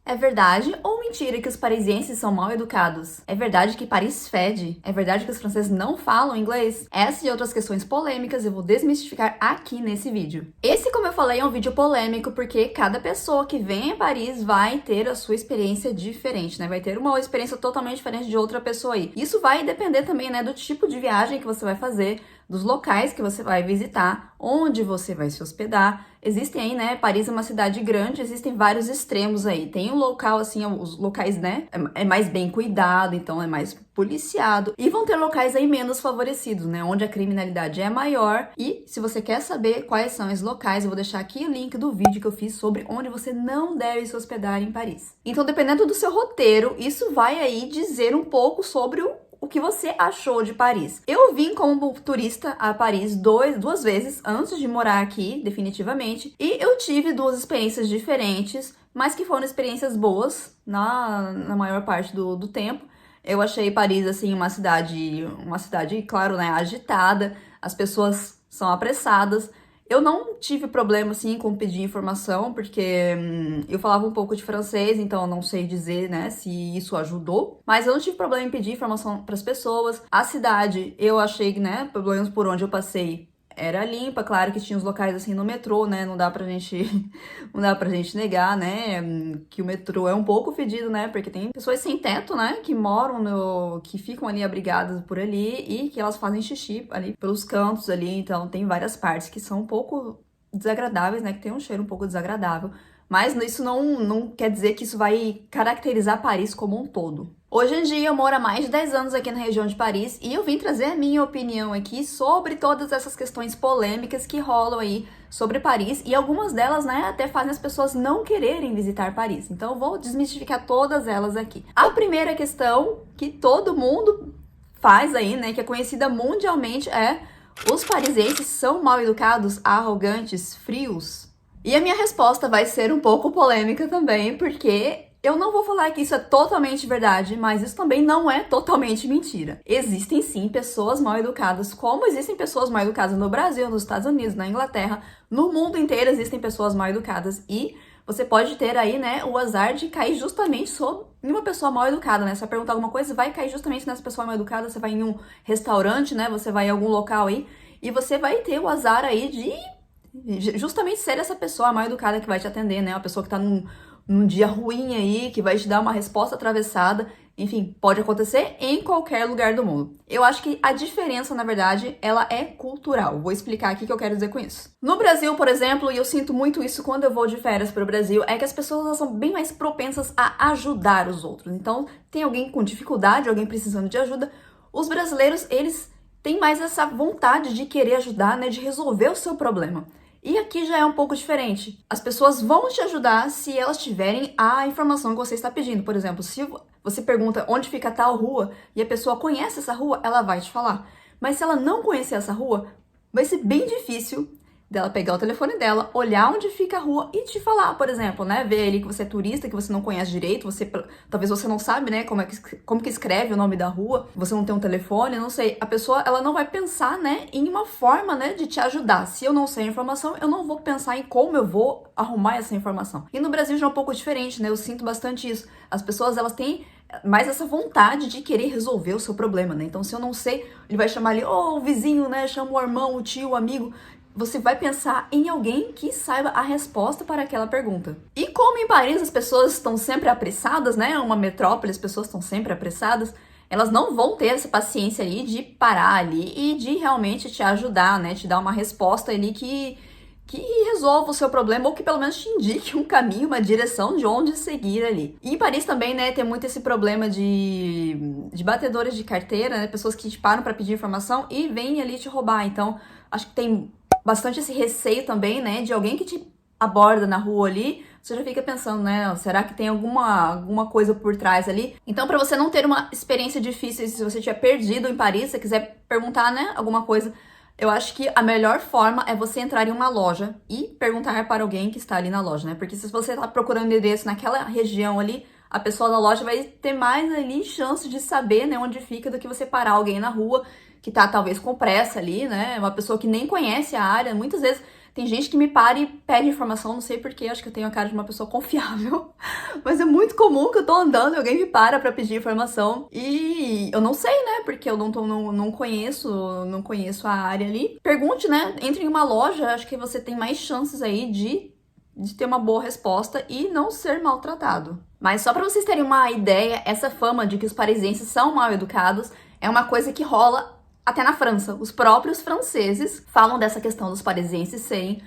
É verdade ou mentira que os parisienses são mal educados? É verdade que Paris fede? É verdade que os franceses não falam inglês? Essa e outras questões polêmicas eu vou desmistificar aqui nesse vídeo. Esse, como eu falei, é um vídeo polêmico porque cada pessoa que vem a Paris vai ter a sua experiência diferente, né? Vai ter uma experiência totalmente diferente de outra pessoa aí. Isso vai depender também, né, do tipo de viagem que você vai fazer, dos locais que você vai visitar, onde você vai se hospedar. Existem aí, né, Paris é uma cidade grande, existem vários extremos aí. Tem um local, assim, os locais, né, é mais bem cuidado, então é mais policiado. E vão ter locais aí menos favorecidos, né, onde a criminalidade é maior. E se você quer saber quais são esses locais, eu vou deixar aqui o link do vídeo que eu fiz sobre onde você não deve se hospedar em Paris. Então, dependendo do seu roteiro, isso vai aí dizer um pouco sobre o que você achou de Paris. Eu vim como turista a Paris duas vezes antes de morar aqui, definitivamente, e eu tive duas experiências diferentes, mas que foram experiências boas na maior parte do tempo. Eu achei Paris, assim, uma cidade, claro, né, agitada, as pessoas são apressadas. Eu não tive problema, assim, com pedir informação, porque eu falava um pouco de francês, então eu não sei dizer, né, se isso ajudou. Mas eu não tive problema em pedir informação para as pessoas. A cidade, eu achei, né, pelo menos por onde eu passei, era limpa. Claro que tinha os locais, assim, no metrô, né, não dá pra gente, não dá pra gente negar, né, que o metrô é um pouco fedido, né, porque tem pessoas sem teto, né, que moram que ficam ali abrigadas por ali e que elas fazem xixi ali pelos cantos ali, então tem várias partes que são um pouco desagradáveis, né, que tem um cheiro um pouco desagradável. Mas isso não quer dizer que isso vai caracterizar Paris como um todo. Hoje em dia eu moro há mais de 10 anos aqui na região de Paris e eu vim trazer a minha opinião aqui sobre todas essas questões polêmicas que rolam aí sobre Paris, e algumas delas, né, até fazem as pessoas não quererem visitar Paris. Então eu vou desmistificar todas elas aqui. A primeira questão que todo mundo faz aí, né, que é conhecida mundialmente, é: os parisienses são mal educados, arrogantes, frios? E a minha resposta vai ser um pouco polêmica também, porque eu não vou falar que isso é totalmente verdade, mas isso também não é totalmente mentira. Existem sim pessoas mal educadas, como existem pessoas mal educadas no Brasil, nos Estados Unidos, na Inglaterra, no mundo inteiro existem pessoas mal educadas, e você pode ter aí, né, o azar de cair justamente em uma pessoa mal educada, né? Você vai perguntar alguma coisa, vai cair justamente nessa pessoa mal educada. Você vai em um restaurante, né, você vai em algum local aí, e você vai ter o azar aí de justamente ser essa pessoa mal educada que vai te atender, né? Uma pessoa que tá num dia ruim aí, que vai te dar uma resposta atravessada. Enfim, pode acontecer em qualquer lugar do mundo. Eu acho que a diferença, na verdade, ela é cultural. Vou explicar aqui o que eu quero dizer com isso. No Brasil, por exemplo, e eu sinto muito isso quando eu vou de férias para o Brasil, é que as pessoas elas são bem mais propensas a ajudar os outros. Então, tem alguém com dificuldade, alguém precisando de ajuda. Os brasileiros, eles têm mais essa vontade de querer ajudar, né? De resolver o seu problema. E aqui já é um pouco diferente. As pessoas vão te ajudar se elas tiverem a informação que você está pedindo. Por exemplo, se você pergunta onde fica tal rua e a pessoa conhece essa rua, ela vai te falar. Mas se ela não conhecer essa rua, vai ser bem difícil dela pegar o telefone dela, olhar onde fica a rua e te falar, por exemplo, né? Ver ali que você é turista, que você não conhece direito, talvez você não sabe, né, como que escreve o nome da rua, você não tem um telefone, não sei. A pessoa, ela não vai pensar, né, em uma forma, né, de te ajudar. Se eu não sei a informação, eu não vou pensar em como eu vou arrumar essa informação. E no Brasil já é um pouco diferente, né? Eu sinto bastante isso. As pessoas, elas têm mais essa vontade de querer resolver o seu problema, né? Então, se eu não sei, ele vai chamar ali, o vizinho, né? Chama o irmão, o tio, o amigo. Você vai pensar em alguém que saiba a resposta para aquela pergunta. E como em Paris as pessoas estão sempre apressadas, né? É uma metrópole, as pessoas estão sempre apressadas. Elas não vão ter essa paciência ali de parar ali e de realmente te ajudar, né? Te dar uma resposta ali que resolva o seu problema, ou que pelo menos te indique um caminho, uma direção de onde seguir ali. E em Paris também, né, tem muito esse problema de batedores de carteira, né? Pessoas que te param para pedir informação e vêm ali te roubar. Então, acho que tem bastante esse receio também, né, de alguém que te aborda na rua ali, você já fica pensando, né, será que tem alguma coisa por trás ali? Então, para você não ter uma experiência difícil, se você estiver perdido em Paris, se quiser perguntar, né, alguma coisa, eu acho que a melhor forma é você entrar em uma loja e perguntar para alguém que está ali na loja, né? Porque se você está procurando endereço naquela região ali, a pessoa da loja vai ter mais ali chance de saber, né, onde fica, do que você parar alguém na rua que tá talvez com pressa ali, né? Uma pessoa que nem conhece a área. Muitas vezes Tem gente que me para e pede informação, não sei porquê, acho que eu tenho a cara de uma pessoa confiável. Mas é muito comum que eu tô andando e alguém me para pra pedir informação. E eu não sei, né? Porque eu não conheço a área ali. Pergunte, né? Entre em uma loja, acho que você tem mais chances aí de ter uma boa resposta e não ser maltratado. Mas só pra vocês terem uma ideia, essa fama de que os parisienses são mal educados é uma coisa que rola até na França. Os próprios franceses falam dessa questão dos parisienses serem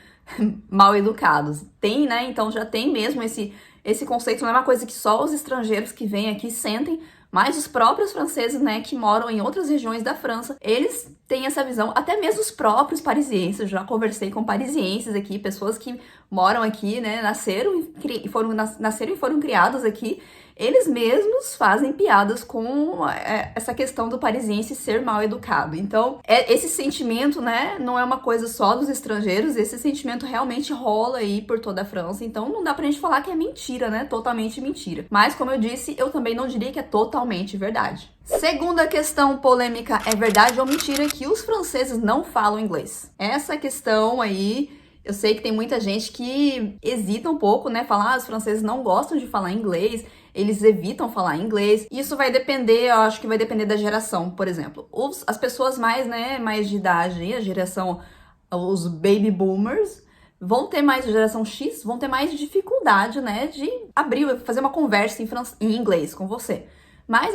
mal educados. Tem, né? Então já tem mesmo esse conceito, não é uma coisa que só os estrangeiros que vêm aqui sentem, mas os próprios franceses, né, que moram em outras regiões da França, eles têm essa visão, até mesmo os próprios parisienses. Eu já conversei com parisienses aqui, pessoas que moram aqui, né, nasceram e foram criados aqui. Eles mesmos fazem piadas com essa questão do parisiense ser mal educado. Então, esse sentimento, né, não é uma coisa só dos estrangeiros, esse sentimento realmente rola aí por toda a França. Então, não dá pra gente falar que é mentira, né, totalmente mentira. Mas, como eu disse, eu também não diria que é totalmente verdade. Segunda questão polêmica, é verdade ou mentira que os franceses não falam inglês? Essa questão aí, eu sei que tem muita gente que hesita um pouco, né, falar, os franceses não gostam de falar inglês, eles evitam falar inglês. Isso vai depender, eu acho que vai depender da geração, por exemplo. As pessoas mais, né, mais de idade, a geração, os baby boomers, vão ter mais, a geração X, vão ter mais dificuldade, né, de fazer uma conversa em inglês com você. Mas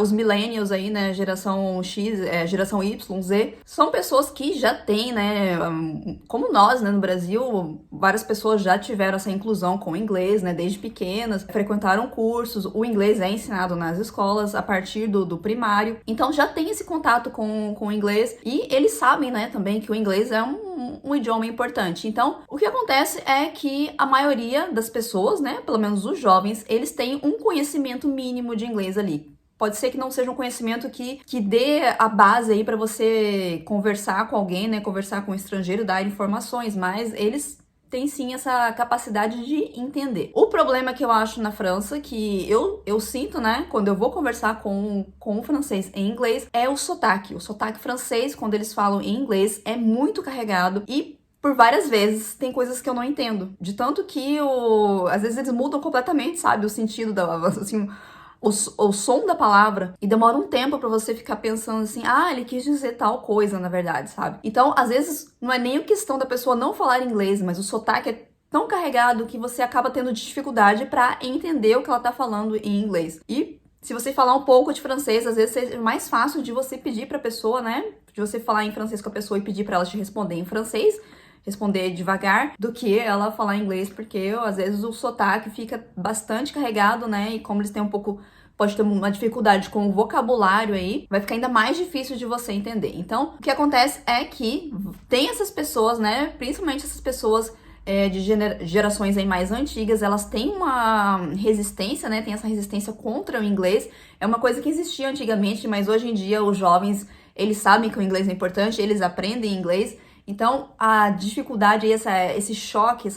os millennials aí, né, geração X, geração Y, Z, são pessoas que já têm, né, como nós, né, no Brasil, várias pessoas já tiveram essa inclusão com o inglês, né, desde pequenas, frequentaram cursos, o inglês é ensinado nas escolas a partir do primário, então já tem esse contato com o inglês e eles sabem, né, também que o inglês é um idioma importante. Então, o que acontece é que a maioria das pessoas, né, pelo menos os jovens, eles têm um conhecimento mínimo de inglês ali. Pode ser que não seja um conhecimento que dê a base aí para você conversar com alguém, né, conversar com um estrangeiro, dar informações, mas eles têm sim essa capacidade de entender. O problema que eu acho na França, que eu sinto, né, quando eu vou conversar com o francês em inglês, é o sotaque. O sotaque francês, quando eles falam em inglês, é muito carregado e por várias vezes tem coisas que eu não entendo. De tanto que às vezes eles mudam completamente, sabe, o sentido assim, o som da palavra, e demora um tempo pra você ficar pensando assim, ele quis dizer tal coisa, na verdade, sabe? Então, às vezes, não é nem a questão da pessoa não falar inglês, mas o sotaque é tão carregado que você acaba tendo dificuldade pra entender o que ela tá falando em inglês. E se você falar um pouco de francês, às vezes é mais fácil de você pedir pra pessoa, né? De você falar em francês com a pessoa e pedir pra ela te responder em francês, responder devagar, do que ela falar inglês, porque às vezes o sotaque fica bastante carregado, né? E como eles têm pode ter uma dificuldade com o vocabulário aí, vai ficar ainda mais difícil de você entender. Então, o que acontece é que tem essas pessoas, né? Principalmente essas pessoas de gerações aí mais antigas, elas têm uma resistência, né? Tem essa resistência contra o inglês. É uma coisa que existia antigamente, mas hoje em dia os jovens, eles sabem que o inglês é importante, eles aprendem inglês. Então, a dificuldade, esse choque,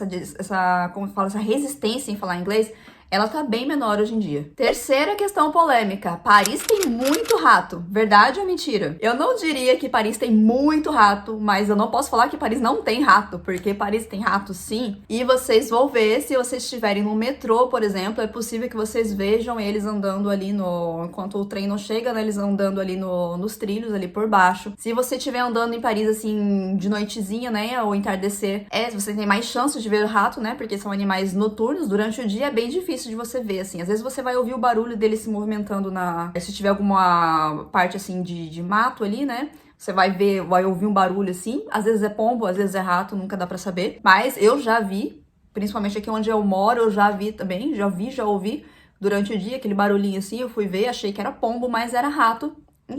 como eu falo, essa resistência em falar inglês, ela tá bem menor hoje em dia. Terceira questão polêmica. Paris tem muito rato. Verdade ou mentira? Eu não diria que Paris tem muito rato, mas eu não posso falar que Paris não tem rato, porque Paris tem rato sim. E vocês vão ver, se vocês estiverem no metrô, por exemplo, é possível que vocês vejam eles andando ali enquanto o trem não chega, né, eles andando ali nos trilhos, ali por baixo. Se você estiver andando em Paris, assim, de noitezinha, né, ou entardecer, você tem mais chance de ver o rato, né, porque são animais noturnos. Durante o dia é bem difícil de você ver, assim. Às vezes você vai ouvir o barulho dele se movimentando se tiver alguma parte, assim, de mato ali, né? Você vai ouvir um barulho, assim. Às vezes é pombo, às vezes é rato, nunca dá pra saber. Mas eu já vi, principalmente aqui onde eu moro, eu já vi também, já ouvi durante o dia aquele barulhinho assim, eu fui ver, achei que era pombo, mas era rato.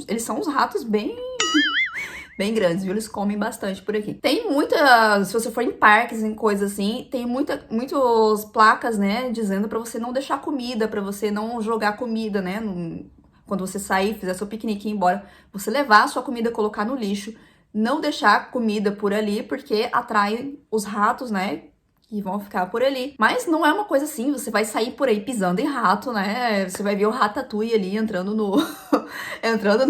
Eles são uns ratos bem grandes, viu? Eles comem bastante por aqui. Tem se você for em parques, em coisas assim, tem muitas placas, né, dizendo pra você não deixar comida, pra você não jogar comida, né, quando você sair, fizer seu piquenique e ir embora, você levar a sua comida, colocar no lixo, não deixar comida por ali, porque atrai os ratos, né, que vão ficar por ali. Mas não é uma coisa assim, você vai sair por aí pisando em rato, né, você vai ver o Ratatouille ali entrando no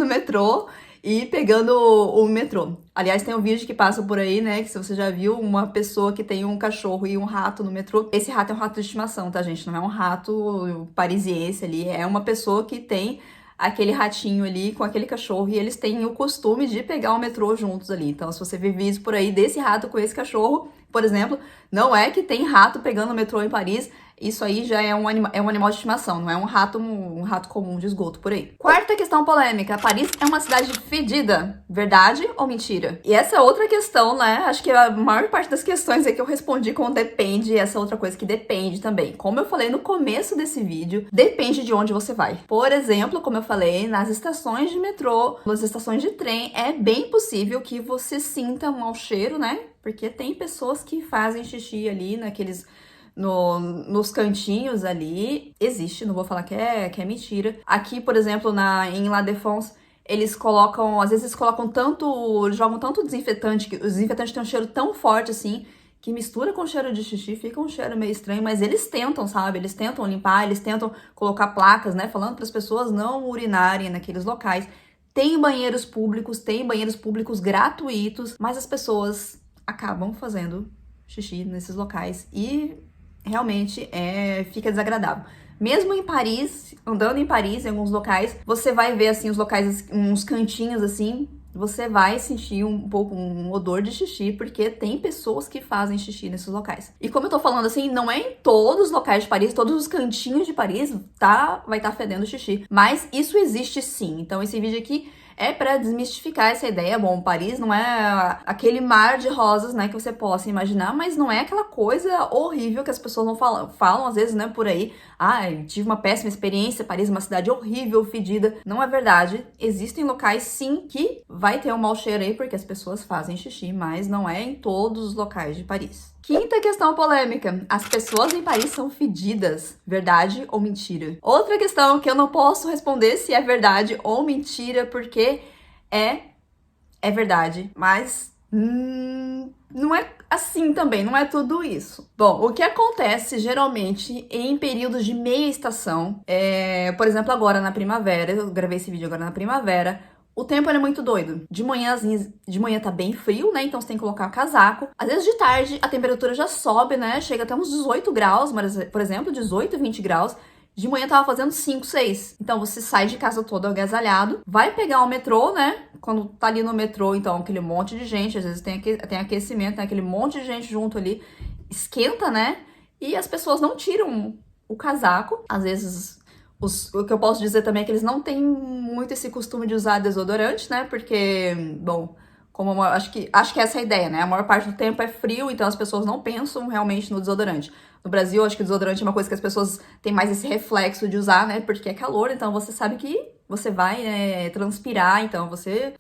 metrô. e pegando o metrô. Aliás, tem um vídeo que passa por aí, né, que se você já viu, uma pessoa que tem um cachorro e um rato no metrô. Esse rato é um rato de estimação, tá, gente? Não é um rato parisiense ali, é uma pessoa que tem aquele ratinho ali com aquele cachorro e eles têm o costume de pegar o metrô juntos ali. Então, se você vê vídeos por aí desse rato com esse cachorro, por exemplo, não é que tem rato pegando o metrô em Paris, isso aí já é um animal de estimação, não é um rato comum de esgoto por aí. Quarta questão polêmica, Paris é uma cidade fedida, verdade ou mentira? E essa é outra questão, né? Acho que a maior parte das questões é que eu respondi com depende, e essa é outra coisa que depende também. Como eu falei no começo desse vídeo, depende de onde você vai. Por exemplo, como eu falei, nas estações de metrô, nas estações de trem, é bem possível que você sinta um mau cheiro, né? Porque tem pessoas que fazem xixi ali nos cantinhos ali. Existe, não vou falar que é mentira. Aqui, por exemplo, em La Défense, eles colocam, às vezes eles colocam jogam tanto desinfetante, que o desinfetante tem um cheiro tão forte assim, que mistura com cheiro de xixi, fica um cheiro meio estranho, mas eles tentam, sabe? Eles tentam limpar, eles tentam colocar placas, né? Falando para as pessoas não urinarem naqueles locais. Tem banheiros públicos gratuitos, mas as pessoas acabam fazendo xixi nesses locais e realmente fica desagradável. Mesmo em Paris, andando em Paris, em alguns locais, você vai ver assim os locais, uns cantinhos assim, você vai sentir um pouco um odor de xixi, porque tem pessoas que fazem xixi nesses locais. E como eu tô falando assim, não é em todos os locais de Paris, todos os cantinhos de Paris vai estar fedendo xixi, mas isso existe sim. Então esse vídeo aqui é para desmistificar essa ideia. Bom, Paris não é aquele mar de rosas, né, que você possa imaginar, mas não é aquela coisa horrível que as pessoas não falam às vezes, né, por aí. Tive uma péssima experiência, Paris é uma cidade horrível, fedida. Não é verdade. Existem locais, sim, que vai ter um mau cheiro aí, porque as pessoas fazem xixi, mas não é em todos os locais de Paris. Quinta questão polêmica. As pessoas em Paris são fedidas. Verdade ou mentira? Outra questão que eu não posso responder se é verdade ou mentira, porque é verdade, mas não é assim também, não é tudo isso. Bom, o que acontece geralmente em períodos de meia estação, por exemplo, agora na primavera, eu gravei esse vídeo agora na primavera, o tempo é muito doido. De manhã tá bem frio, né? Então você tem que colocar casaco. Às vezes de tarde a temperatura já sobe, né? Chega até uns 18 graus, por exemplo, 18, 20 graus. De manhã tava fazendo 5, 6. Então você sai de casa todo agasalhado, vai pegar o metrô, né? Quando tá ali no metrô, então aquele monte de gente, às vezes tem aquecimento, tem aquele monte de gente junto ali, esquenta, né? E as pessoas não tiram o casaco. Às vezes o que eu posso dizer também é que eles não têm muito esse costume de usar desodorante, né? Porque, bom, acho que essa é a ideia, né? A maior parte do tempo é frio, então as pessoas não pensam realmente no desodorante. No Brasil, acho que o desodorante é uma coisa que as pessoas têm mais esse reflexo de usar, né? Porque é calor, então você sabe que você vai transpirar, então você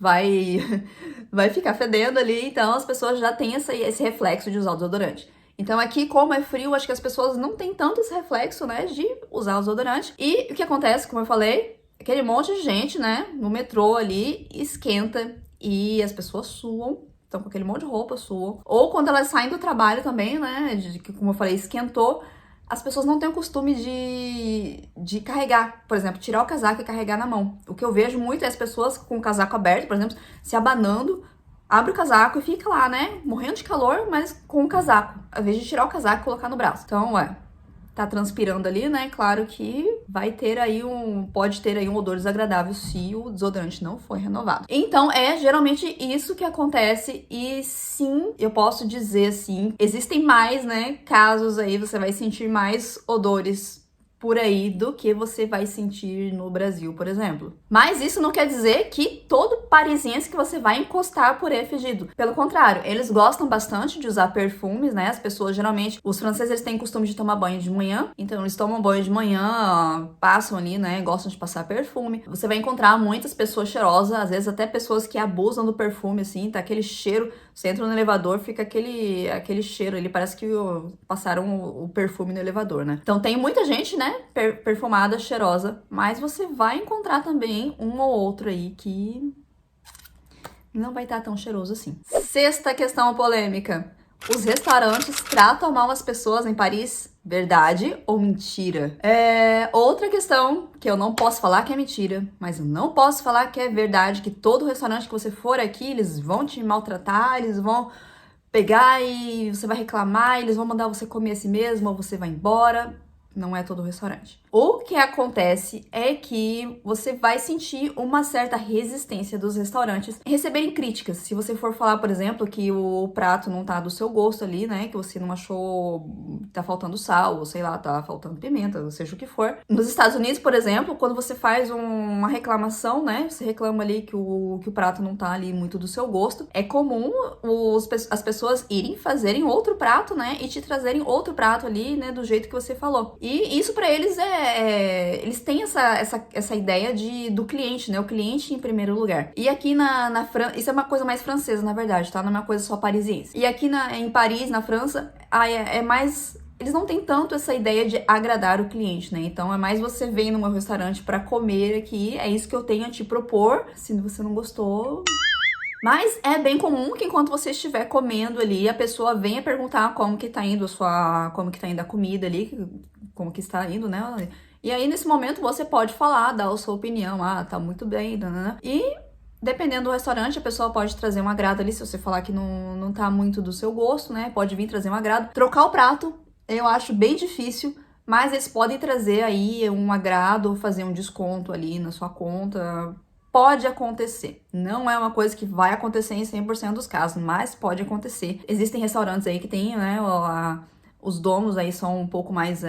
vai ficar fedendo ali, então as pessoas já têm esse reflexo de usar o desodorante. Então aqui, como é frio, acho que as pessoas não têm tanto esse reflexo, né, de usar o desodorante. E o que acontece, como eu falei, aquele monte de gente, né, no metrô ali, esquenta e as pessoas suam. Então, com aquele monte de roupa, suam. Ou quando elas saem do trabalho também, né, como eu falei, esquentou, as pessoas não têm o costume de carregar, por exemplo, tirar o casaco e carregar na mão. O que eu vejo muito é as pessoas com o casaco aberto, por exemplo, se abanando, abre o casaco e fica lá, né? Morrendo de calor, mas com o casaco. Ao invés de tirar o casaco e colocar no braço. Então, tá transpirando ali, né? Claro que pode ter aí um odor desagradável se o desodorante não foi renovado. Então, é geralmente isso que acontece e sim, eu posso dizer assim, existem mais, né, casos aí, você vai sentir mais odores por aí do que você vai sentir no Brasil, por exemplo. Mas isso não quer dizer que todo parisiense que você vai encostar por é fedido. Pelo contrário, eles gostam bastante de usar perfumes, né? As pessoas, geralmente, os franceses, eles têm costume de tomar banho de manhã, então eles tomam banho de manhã, passam ali, né? Gostam de passar perfume. Você vai encontrar muitas pessoas cheirosas, às vezes até pessoas que abusam do perfume, assim, tá aquele cheiro. Você entra no elevador, fica aquele cheiro ali, parece que passaram o perfume no elevador, né? Então tem muita gente, né, perfumada, cheirosa, mas você vai encontrar também um ou outro aí que não vai estar tão cheiroso assim. Sexta questão polêmica. Os restaurantes tratam mal as pessoas em Paris? Verdade ou mentira? Outra questão que eu não posso falar que é mentira, mas eu não posso falar que é verdade, que todo restaurante que você for aqui, eles vão te maltratar, eles vão pegar e você vai reclamar, eles vão mandar você comer assim mesmo, ou você vai embora. Não é todo restaurante. O que acontece é que você vai sentir uma certa resistência dos restaurantes em receberem críticas. Se você for falar, por exemplo, que o prato não tá do seu gosto ali, né? Que você não achou, tá faltando sal, ou sei lá, tá faltando pimenta, ou seja o que for. Nos Estados Unidos, por exemplo, quando você faz uma reclamação, né? Você reclama ali que o prato não tá ali muito do seu gosto. É comum as pessoas irem fazerem outro prato, né? E te trazerem outro prato ali, né? Do jeito que você falou. E isso pra eles eles têm essa ideia do cliente, né? O cliente em primeiro lugar. E aqui na França, isso é uma coisa mais francesa, na verdade, tá? Não é uma coisa só parisiense. E aqui em Paris, na França, é mais... Eles não têm tanto essa ideia de agradar o cliente, né? Então é mais você vem no meu restaurante pra comer aqui, é isso que eu tenho a te propor. Se você não gostou... Mas é bem comum que enquanto você estiver comendo ali, a pessoa venha perguntar como que tá indo como que tá indo a comida ali, como que está indo, né? E aí, nesse momento, você pode falar, dar a sua opinião, tá muito bem, né? E dependendo do restaurante, a pessoa pode trazer um agrado ali, se você falar que não tá muito do seu gosto, né? Pode vir trazer um agrado. Trocar o prato, eu acho bem difícil, mas eles podem trazer aí um agrado, fazer um desconto ali na sua conta. Pode acontecer. Não é uma coisa que vai acontecer em 100% dos casos, mas pode acontecer. Existem restaurantes aí que tem, né, os donos aí são um pouco mais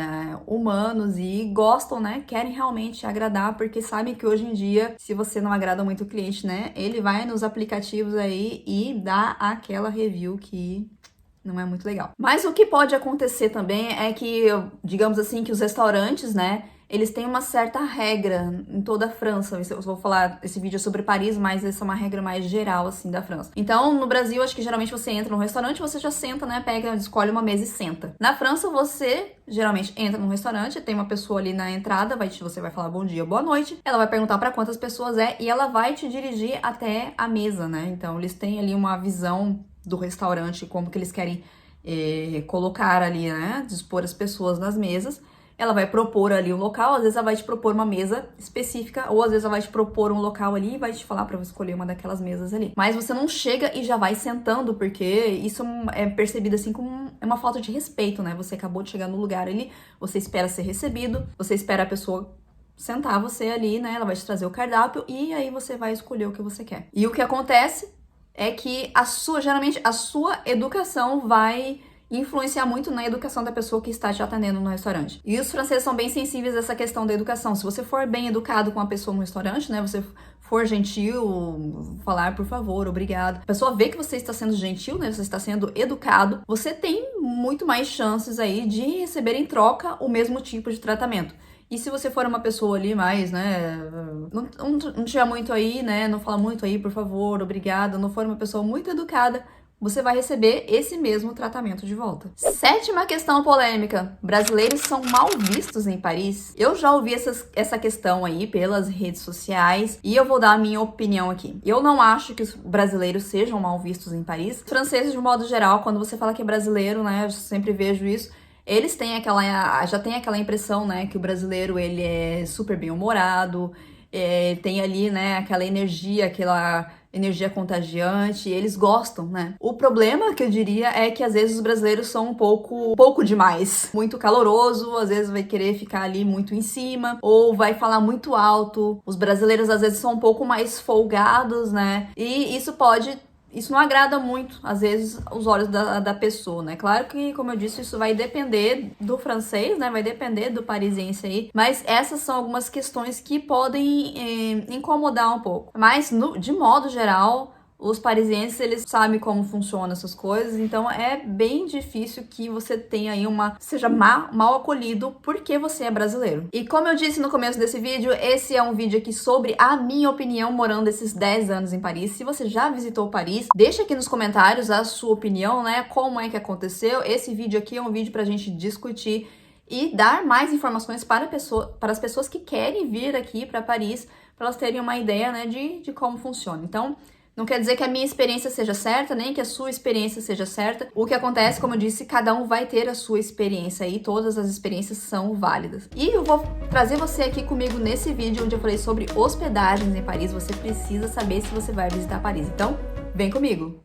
humanos e gostam, né, querem realmente agradar, porque sabem que hoje em dia, se você não agrada muito o cliente, né, ele vai nos aplicativos aí e dá aquela review que não é muito legal. Mas o que pode acontecer também é que, digamos assim, que os restaurantes, né, eles têm uma certa regra em toda a França. Eu vou falar, esse vídeo é sobre Paris, mas essa é uma regra mais geral, assim, da França. Então, no Brasil, acho que geralmente você entra num restaurante, você já senta, né, pega, escolhe uma mesa e senta. Na França, você geralmente entra num restaurante, tem uma pessoa ali na entrada, você vai falar bom dia, boa noite, ela vai perguntar pra quantas pessoas é e ela vai te dirigir até a mesa, né? Então, eles têm ali uma visão do restaurante, como que eles querem colocar ali, né, dispor as pessoas nas mesas. Ela vai propor ali um local, às vezes ela vai te propor uma mesa específica, ou às vezes ela vai te propor um local ali e vai te falar pra você escolher uma daquelas mesas ali. Mas você não chega e já vai sentando, porque isso é percebido assim como uma falta de respeito, né? Você acabou de chegar no lugar ali, você espera ser recebido, você espera a pessoa sentar você ali, né? Ela vai te trazer o cardápio e aí você vai escolher o que você quer. E o que acontece é que geralmente a sua educação vai influenciar muito na educação da pessoa que está te atendendo no restaurante. E os franceses são bem sensíveis a essa questão da educação. Se você for bem educado com a pessoa no restaurante, né, você for gentil, falar por favor, obrigado, a pessoa vê que você está sendo gentil, né, você está sendo educado, você tem muito mais chances aí de receber em troca o mesmo tipo de tratamento. E se você for uma pessoa ali mais, né, não tiver muito aí, né, não fala muito aí, por favor, obrigada, não for uma pessoa muito educada, você vai receber esse mesmo tratamento de volta. Sétima questão polêmica. Brasileiros são mal vistos em Paris? Eu já ouvi essa questão aí pelas redes sociais e eu vou dar a minha opinião aqui. Eu não acho que os brasileiros sejam mal vistos em Paris. Os franceses, de modo geral, quando você fala que é brasileiro, né, eu sempre vejo isso, eles têm já tem aquela impressão, né, que o brasileiro, ele é super bem-humorado, tem ali, né, aquela energia contagiante, eles gostam, né? O problema que eu diria é que às vezes os brasileiros são um pouco demais, muito caloroso, às vezes vai querer ficar ali muito em cima, ou vai falar muito alto. Os brasileiros às vezes são um pouco mais folgados, né? E isso não agrada muito, às vezes, os olhos da pessoa, né? Claro que, como eu disse, isso vai depender do francês, né? Vai depender do parisiense aí. Mas essas são algumas questões que podem incomodar um pouco. Mas, de modo geral, os parisienses, eles sabem como funcionam essas coisas, então é bem difícil que você tenha aí seja mal acolhido porque você é brasileiro. E como eu disse no começo desse vídeo, esse é um vídeo aqui sobre a minha opinião morando esses 10 anos em Paris. Se você já visitou Paris, deixa aqui nos comentários a sua opinião, né? Como é que aconteceu. Esse vídeo aqui é um vídeo pra gente discutir e dar mais informações para as pessoas que querem vir aqui para Paris, para elas terem uma ideia, né, de como funciona. Então, Não quer dizer que a minha experiência seja certa, nem que a sua experiência seja certa. O que acontece, como eu disse, cada um vai ter a sua experiência e todas as experiências são válidas. E eu vou trazer você aqui comigo nesse vídeo onde eu falei sobre hospedagens em Paris. Você precisa saber se você vai visitar Paris. Então, vem comigo!